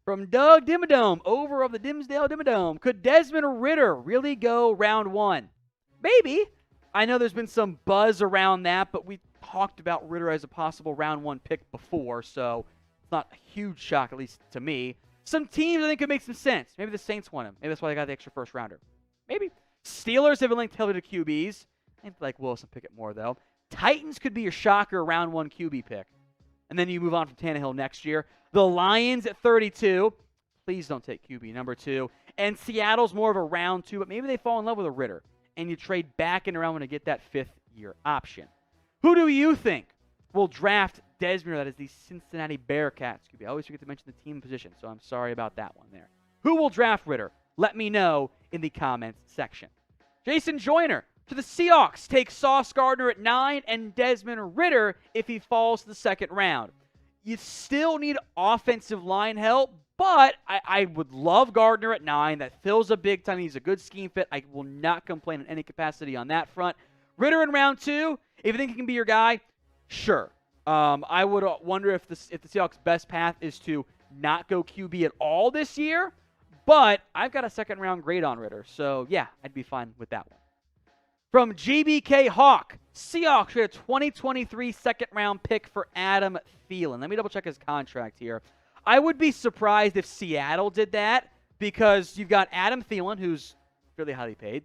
From Doug Dimmadome, over of the Dimsdale Dimmadome. Could Desmond Ridder really go round 1? Maybe. I know there's been some buzz around that, but we talked about Ridder as a possible round 1 pick before, so it's not a huge shock, at least to me. Some teams I think could make some sense. Maybe the Saints want him. Maybe that's why they got the extra first rounder. Maybe. Steelers have been linked heavily to QBs. I think like Wilson pick it more, though. Titans could be your shocker round 1 QB pick. And then you move on from Tannehill next year. The Lions at 32. Please don't take QB number 2. And Seattle's more of a round 2, but maybe they fall in love with a Ridder. And you trade back and around to get that 5th-year option. Who do you think will draft Desmond Ridder? That is the Cincinnati Bearcats QB. I always forget to mention the team position, so I'm sorry about that one there. Who will draft Ridder? Let me know in the comments section. Jason Joyner to the Seahawks. Take Sauce Gardner at 9 and Desmond Ridder if he falls to the 2nd round. You still need offensive line help, but I would love Gardner at 9. That fills a big time. He's a good scheme fit. I will not complain in any capacity on that front. Ridder in round 2, if you think he can be your guy, sure. I would wonder if the Seahawks' best path is to not go QB at all this year, but I've got a 2nd-round grade on Ridder, so yeah, I'd be fine with that one. From GBK Hawk, Seahawks trade a 2023 2nd-round pick for Adam Thielen. Let me double-check his contract here. I would be surprised if Seattle did that because you've got Adam Thielen, who's fairly highly paid.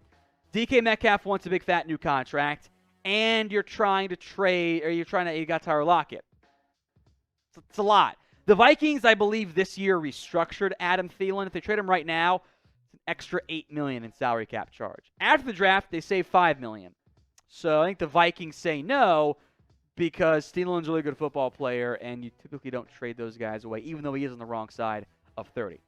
DK Metcalf wants a big, fat new contract, and you're trying to trade, or you got Tyler Lockett. It's a lot. The Vikings, I believe, this year restructured Adam Thielen. If they trade him right now, it's an extra $8 million in salary cap charge. After the draft, they save $5 million. So I think the Vikings say no because Thielen's a really good football player, and you typically don't trade those guys away, even though he is on the wrong side of 30.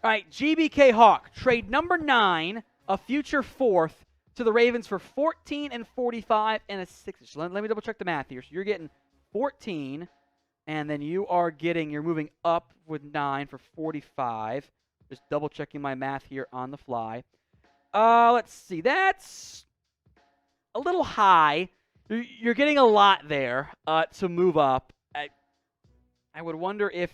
All right, GBK Hawk, trade number 9, a future 4th, to the Ravens for 14 and 45 and a 6. So let me double check the math here. So you're getting 14, and then you're moving up with 9 for 45. Just double checking my math here on the fly. Let's see. That's a little high. You're getting a lot there to move up. I would wonder if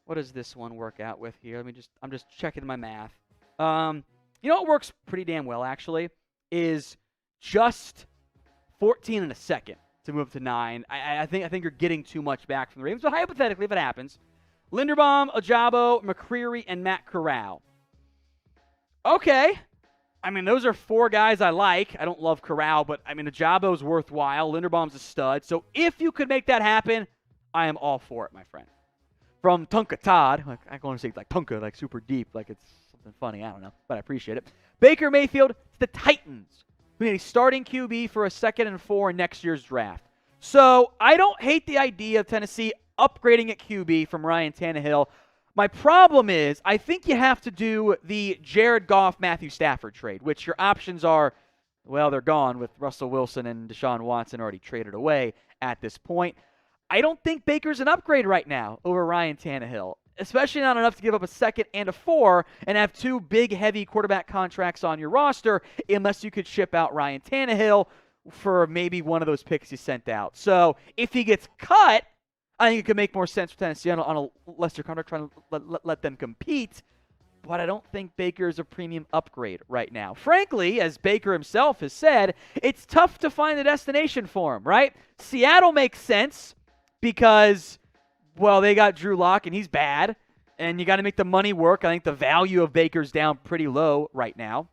what does this one work out with here? I'm just checking my math. You know what works pretty damn well, actually, is just 14 and a second to move to 9. I think you're getting too much back from the Ravens, but hypothetically, if it happens, Linderbaum, Ojabo, McCreary, and Matt Corral. Okay. Those are 4 guys I like. I don't love Corral, but, Ojabo's worthwhile. Linderbaum's a stud. So if you could make that happen, I am all for it, my friend. From Tunka Todd, I want to say like Tunka, like super deep, like it's something funny. I don't know, but I appreciate it. Baker Mayfield to the Titans, who need a starting QB for a 2nd and 4 in next year's draft. So I don't hate the idea of Tennessee upgrading at QB from Ryan Tannehill. My problem is I think you have to do the Jared Goff, Matthew Stafford trade, which your options are, well, they're gone with Russell Wilson and Deshaun Watson already traded away at this point. I don't think Baker's an upgrade right now over Ryan Tannehill, especially not enough to give up a 2nd and a 4 and have 2 big, heavy quarterback contracts on your roster unless you could ship out Ryan Tannehill for maybe one of those picks you sent out. So if he gets cut, I think it could make more sense for Tennessee on a lesser contract, trying to let them compete. But I don't think Baker is a premium upgrade right now. Frankly, as Baker himself has said, it's tough to find a destination for him, right? Seattle makes sense because, well, they got Drew Lock, and he's bad, and you got to make the money work. I think the value of Baker's down pretty low right now.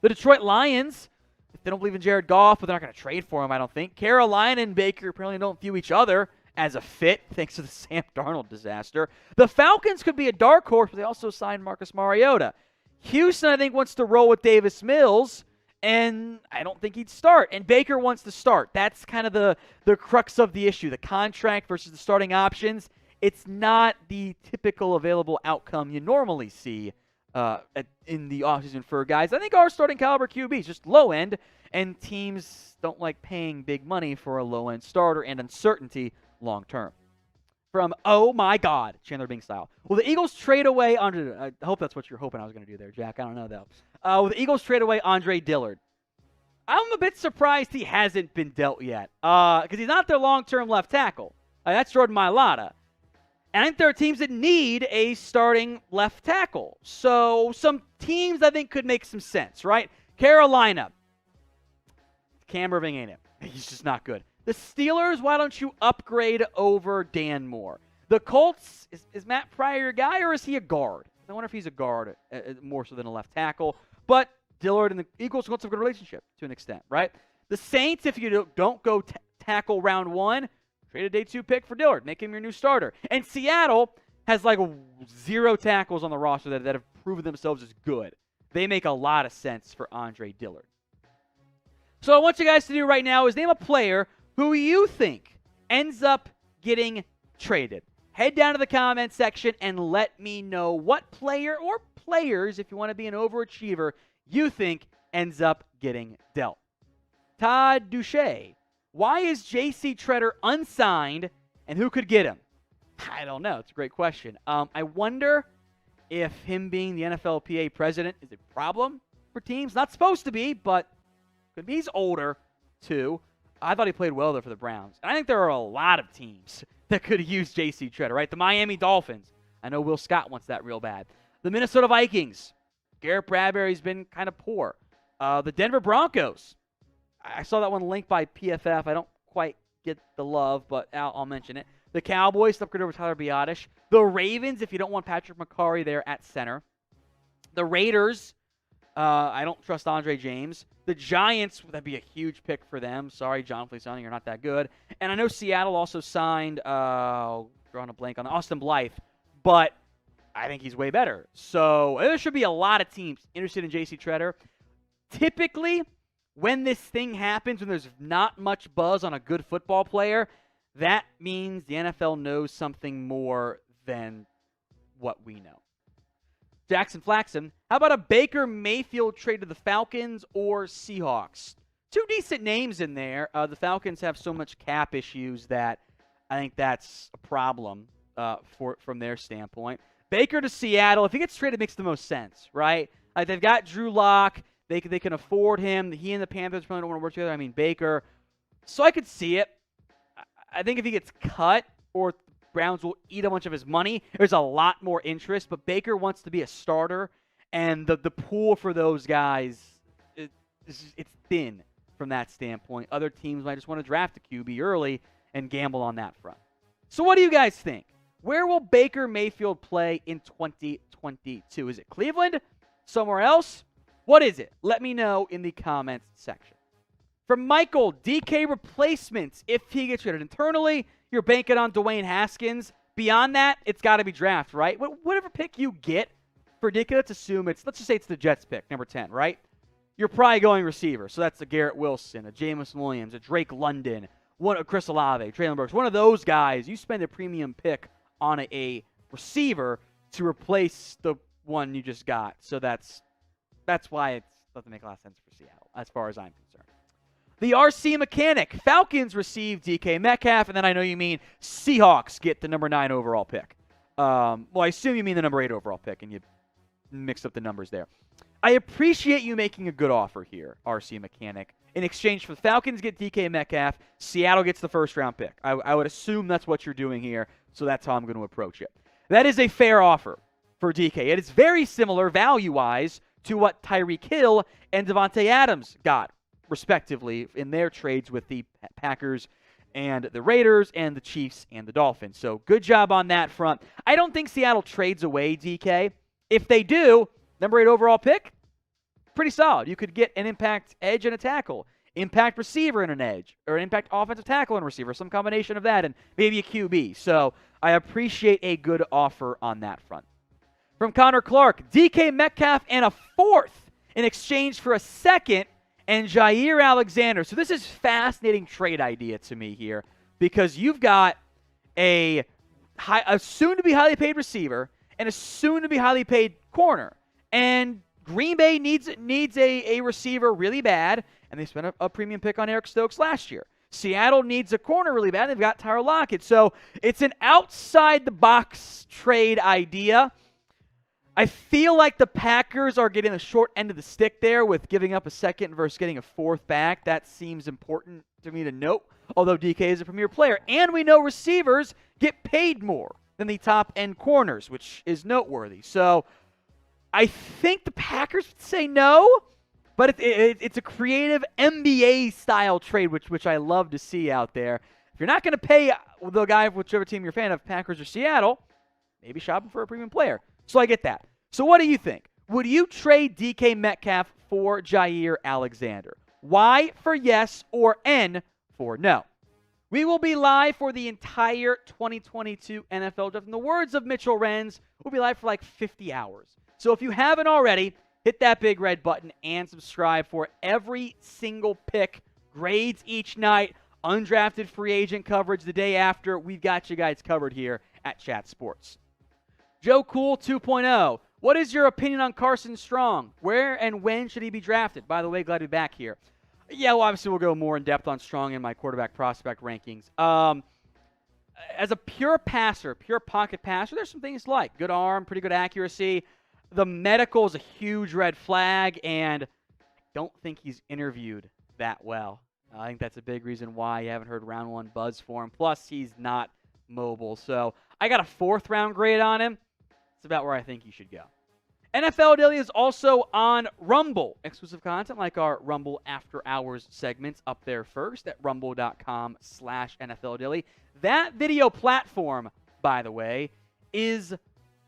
The Detroit Lions, if they don't believe in Jared Goff, but they're not going to trade for him, I don't think. Carolina and Baker apparently don't view each other as a fit, thanks to the Sam Darnold disaster. The Falcons could be a dark horse, but they also signed Marcus Mariota. Houston, I think, wants to roll with Davis Mills, and I don't think he'd start. And Baker wants to start. That's kind of the crux of the issue, the contract versus the starting options. It's not the typical available outcome you normally see in the offseason for guys. I think our starting caliber QB is just low end, and teams don't like paying big money for a low-end starter and uncertainty long term. From Oh My God, Chandler Bing style. Will the Eagles trade away Andre? I hope that's what you're hoping I was going to do there, Jack. I don't know, though. Will the Eagles trade away Andre Dillard? I'm a bit surprised he hasn't been dealt yet because he's not their long-term left tackle. That's Jordan Mailata. And I think there are teams that need a starting left tackle. So some teams I think could make some sense, right? Carolina. Cam Irving ain't it. He's just not good. The Steelers, why don't you upgrade over Dan Moore? The Colts, is Matt Pryor your guy, or is he a guard? I wonder if he's a guard more so than a left tackle. But Dillard and the Eagles have a good relationship to an extent, right? The Saints, if you don't go tackle round 1, trade a day 2 pick for Dillard. Make him your new starter. And Seattle has like 0 tackles on the roster that have proven themselves as good. They make a lot of sense for Andre Dillard. So what I want you guys to do right now is name a player who you think ends up getting traded. Head down to the comment section and let me know what player or players, if you want to be an overachiever, you think ends up getting dealt. Todd Duche, why is J.C. Tretter unsigned and who could get him? I don't know. It's a great question. I wonder if him being the NFLPA president is a problem for teams. Not supposed to be, but could be. He's older, too. I thought he played well, though, for the Browns. And I think there are a lot of teams that could use J.C. Tretter, right? The Miami Dolphins. I know Will Scott wants that real bad. The Minnesota Vikings. Garrett Bradbury's been kind of poor. The Denver Broncos. I saw that one linked by PFF. I don't quite get the love, but I'll mention it. The Cowboys, upgrade over Tyler Biadasz. The Ravens, if you don't want Patrick McCarry there at center. The Raiders, I don't trust Andre James. The Giants, that'd be a huge pick for them. Sorry, John Fleisani, you're not that good. And I know Seattle also signed, drawing a blank on Austin Blythe, but I think he's way better. So there should be a lot of teams interested in J.C. Tretter. Typically, when this thing happens, when there's not much buzz on a good football player, that means the NFL knows something more than what we know. Jackson Flaxon, how about a Baker Mayfield trade to the Falcons or Seahawks? 2 decent names in there. The Falcons have so much cap issues that I think that's a problem from their standpoint. Baker to Seattle, if he gets traded, it makes the most sense, right? Like they've got Drew Lock. They can afford him. He and the Panthers probably don't want to work together. I mean, Baker. So I could see it. I think if he gets cut or the Browns will eat a bunch of his money, there's a lot more interest. But Baker wants to be a starter, and the pool for those guys, it's thin from that standpoint. Other teams might just want to draft a QB early and gamble on that front. So what do you guys think? Where will Baker Mayfield play in 2022? Is it Cleveland? Somewhere else? What is it? Let me know in the comments section. From Michael, DK replacements. If he gets traded internally, you're banking on Dwayne Haskins. Beyond that, it's got to be draft, right? Whatever pick you get for DK, let's just say it's the Jets pick, number 10, right? You're probably going receiver. So that's a Garrett Wilson, a Jameson Williams, a Drake London, a Chris Olave, Traylon Burks. One of those guys, you spend a premium pick on a receiver to replace the one you just got. So that's why it doesn't make a lot of sense for Seattle, as far as I'm concerned. The RC Mechanic. Falcons receive DK Metcalf, and then I know you mean Seahawks get the number 9 overall pick. Well, I assume you mean the number 8 overall pick, and you mix up the numbers there. I appreciate you making a good offer here, RC Mechanic. In exchange for the Falcons get DK Metcalf, Seattle gets the first-round pick. I would assume that's what you're doing here, so that's how I'm going to approach it. That is a fair offer for DK. It is very similar value-wise to what Tyreek Hill and Devontae Adams got, respectively, in their trades with the Packers and the Raiders and the Chiefs and the Dolphins. So good job on that front. I don't think Seattle trades away DK. If they do, number 8 overall pick, pretty solid. You could get an impact edge and a tackle, impact receiver and an edge, or an impact offensive tackle and receiver, some combination of that, and maybe a QB. So I appreciate a good offer on that front. From Connor Clark, DK Metcalf and a 4th in exchange for a 2nd and Jair Alexander. So this is fascinating trade idea to me here because you've got a soon-to-be highly paid receiver and a soon-to-be highly paid corner. And Green Bay needs a receiver really bad, and they spent a premium pick on Eric Stokes last year. Seattle needs a corner really bad, and they've got Tyler Lockett. So it's an outside-the-box trade idea. I feel like the Packers are getting the short end of the stick there with giving up a 2nd versus getting a 4th back. That seems important to me to note, although DK is a premier player. And we know receivers get paid more than the top-end corners, which is noteworthy. So I think the Packers would say no, but it's a creative NBA-style trade, which I love to see out there. If you're not going to pay the guy, whichever team you're a fan of, Packers or Seattle, maybe shop him for a premium player. So I get that. So what do you think? Would you trade DK Metcalf for Jair Alexander? Y for yes or N for no. We will be live for the entire 2022 NFL Draft. In the words of Mitchell Renz, we'll be live for like 50 hours. So if you haven't already, hit that big red button and subscribe for every single pick, grades each night, undrafted free agent coverage the day after. We've got you guys covered here at Chat Sports. Joe Cool 2.0. What is your opinion on Carson Strong? Where and when should he be drafted? By the way, glad to be back here. Yeah, well, obviously we'll go more in depth on Strong in my quarterback prospect rankings. As a pure passer, pure pocket passer, there's some things to like. Good arm, pretty good accuracy. The medical is a huge red flag, and I don't think he's interviewed that well. I think that's a big reason why you haven't heard round one buzz for him. Plus, he's not mobile. So I got a 4th round grade on him. It's about where I think he should go. NFL Daily is also on Rumble. Exclusive content like our Rumble After Hours segments up there first at rumble.com/NFL Daily. That video platform, by the way,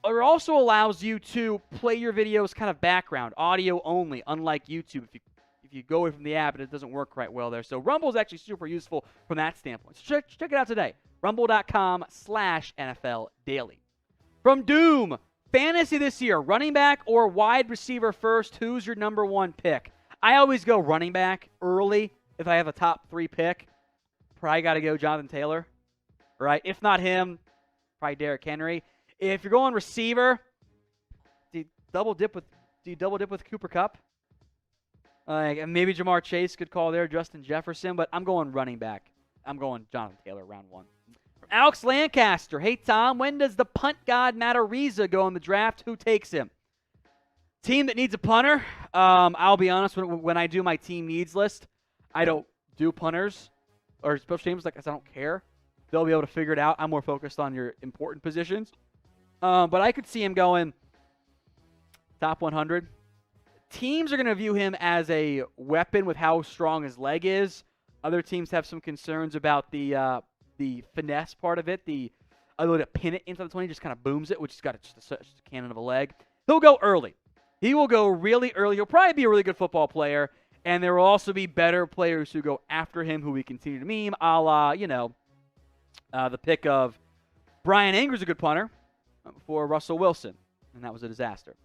also allows you to play your videos kind of background, audio only, unlike YouTube. If you go away from the app, it doesn't work quite well there. So Rumble is actually super useful from that standpoint. So check it out today. Rumble.com/NFL Daily. From Doom, fantasy this year, running back or wide receiver first, who's your number one pick? I always go running back early if I have a top 3 pick. Probably got to go Jonathan Taylor, right? If not him, probably Derrick Henry. If you're going receiver, do you double dip with Cooper Kupp? Maybe Jamar Chase could call there, Justin Jefferson, but I'm going running back. I'm going Jonathan Taylor, round 1. Alex Lancaster. Hey, Tom, when does the punt god Matt Ariza go in the draft? Who takes him? Team that needs a punter. I'll be honest, when I do my team needs list, I don't do punters or special teams. Like I said, I don't care. They'll be able to figure it out. I'm more focused on your important positions. But I could see him going top 100. Teams are going to view him as a weapon with how strong his leg is. Other teams have some concerns about the finesse part of it, the ability to pin it into the 20, just kind of booms it, which has got just a cannon of a leg. He'll go early. He will go really early. He'll probably be a really good football player, and there will also be better players who go after him who we continue to meme, a la, the pick of Brian Inger's a good punter for Russell Wilson, and that was a disaster.